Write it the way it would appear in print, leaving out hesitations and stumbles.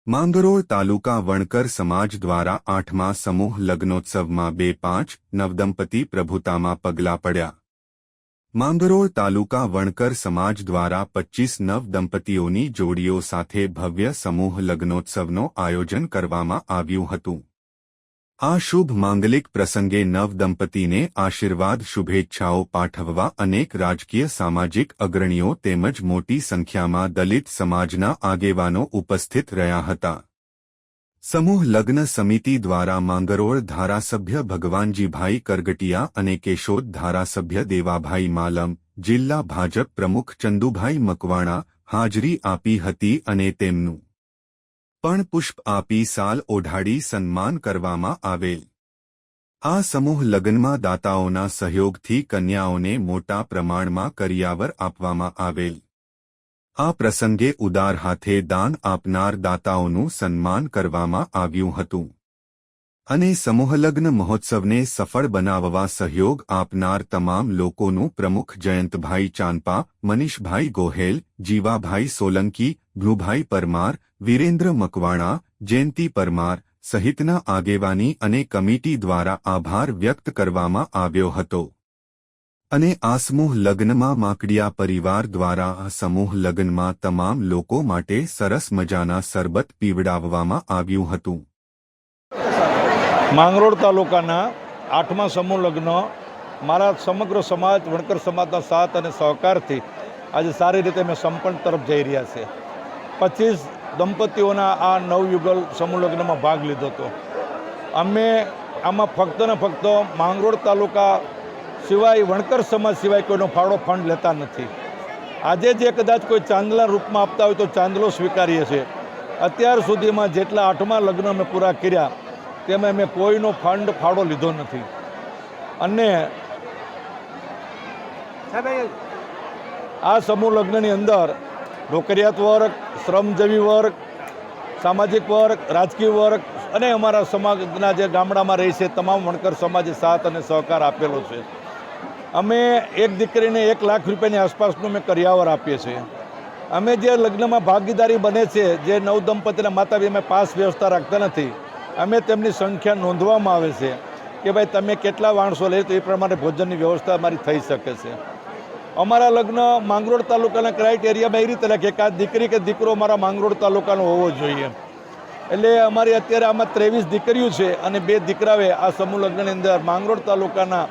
માંગરોળ તાલુકા વણકર સમાજ દ્વારા 8મા સમૂહ લગ્નોત્સવમાં 2-5 નવદંપતિ પ્રભુતામાં પગલાં પડ્યા। માંગરોળ તાલુકા વણકર સમાજ દ્વારા 25 નવદંપતિઓની જોડીઓ સાથે ભવ્ય સમૂહ લગ્નોત્સવનું આયોજન કરવામાં આવ્યું હતું। આ શુભ માંગલિક પ્રસંગે નવદંપતિને આશીર્વાદ શુભેચ્છાઓ પાઠવવા અનેક રાજકીય સામાજિક અગ્રણીઓ તેમજ મોટી સંખ્યામાં દલિત સમાજના આગેવાનો ઉપસ્થિત રહ્યા હતા। સમૂહ લગ્ન સમિતિ દ્વારા માંગરોળ ધારાસભ્ય ભગવાનજીભાઈ કરગટિયા અને કેશોદ ધારાસભ્ય દેવાભાઈ માલમ, જિલ્લા ભાજપ પ્રમુખ ચંદુભાઈ મકવાણા હાજરી આપી હતી અને તેમનું પણ પુષ્પ આપી સાલ ઓઢાડી સન્માન કરવામાં આવેલ। આ સમૂહ લગ્નમાં દાતાઓના સહયોગથી કન્યાઓને મોટા પ્રમાણમાં કરિયાવર આપવામાં આવેલ। આ પ્રસંગે ઉદાર હાથે દાન આપનાર દાતાઓનું સન્માન કરવામાં આવ્યું હતું અને સમૂહલગ્ન મહોત્સવને સફળ બનાવવા સહયોગ આપનાર તમામ લોકોનું પ્રમુખ જયંતભાઈ ચાંપા, મનીષભાઈ ગોહેલ, જીવાભાઈ સોલંકી, ભ્લુભાઈ પરમાર, વીરેન્દ્ર મકવાણા, જયંતી પરમાર સહિતના આગેવાની અને કમિટી દ્વારા આભાર વ્યક્ત કરવામાં આવ્યો હતો અને આ સમૂહ લગ્નમાં માકડિયા પરિવાર દ્વારા આ સમૂહ લગ્નમાં તમામ લોકો માટે સરસ મજાના શરબત પીવડાવવામાં આવ્યું હતું। માંગરોળ તાલુકાના 8મા સમૂહ લગ્ન મારા સમગ્ર સમાજ વણકર સમાજના સાથ અને સહકારથી આજે સારી રીતે અમે સંપન્ન તરફ જઈ રહ્યા છે। 25 દંપતીઓના આ નવયુગલ સમૂહ લગ્નમાં ભાગ લીધો હતો। અમે આમાં ફક્ત ને ફક્ત માંગરોળ તાલુકા સિવાય વણકર સમાજ સિવાય કોઈનો ફાળો ફંડ લેતા નથી। આજે જે કદાચ કોઈ ચાંદલા રૂપમાં આપતા હોય તો ચાંદલો સ્વીકારીએ છીએ। અત્યાર સુધીમાં જેટલા 8મા લગ્ન અમે પૂરા કર્યા તેમાં અમે કોઈનો ફંડ ફાળો લીધો નથી અને આ સમૂહ લગ્નની અંદર નોકરિયાત વર્ગ, શ્રમજીવી વર્ગ, સામાજિક વર્ગ, રાજકીય વર્ગ અને અમારા સમાજના જે ગામડામાં રહે છે તમામ વણકર સમાજે સાથ અને સહકાર આપેલો છે। અમે એક દીકરીને 1 લાખ રૂપિયાની આસપાસનું અમે કરિયાવર આપીએ છીએ। અમે જે લગ્નમાં ભાગીદારી બને છે જે નવદંપતિના માતા અમે પાસ વ્યવસ્થા રાખતા નથી। અમે તેમની સંખ્યા નોંધવામાં આવે છે કે ભાઈ તમે કેટલા માણસો લે તો એ પ્રમાણે ભોજનની વ્યવસ્થા અમારી થઈ શકે છે। અમારા લગ્ન માંગરોળ તાલુકાના ક્રાઇટેરિયામાં એ રીતે રાખે કે આ દીકરી કે દીકરો મારા માંગરોળ તાલુકાનો હોવો જોઈએ। એટલે અમારી અત્યારે આમાં 23 દીકરીઓ છે અને 2 દીકરાઓએ આ સમૂહ લગ્નની અંદર માંગરોળ તાલુકાના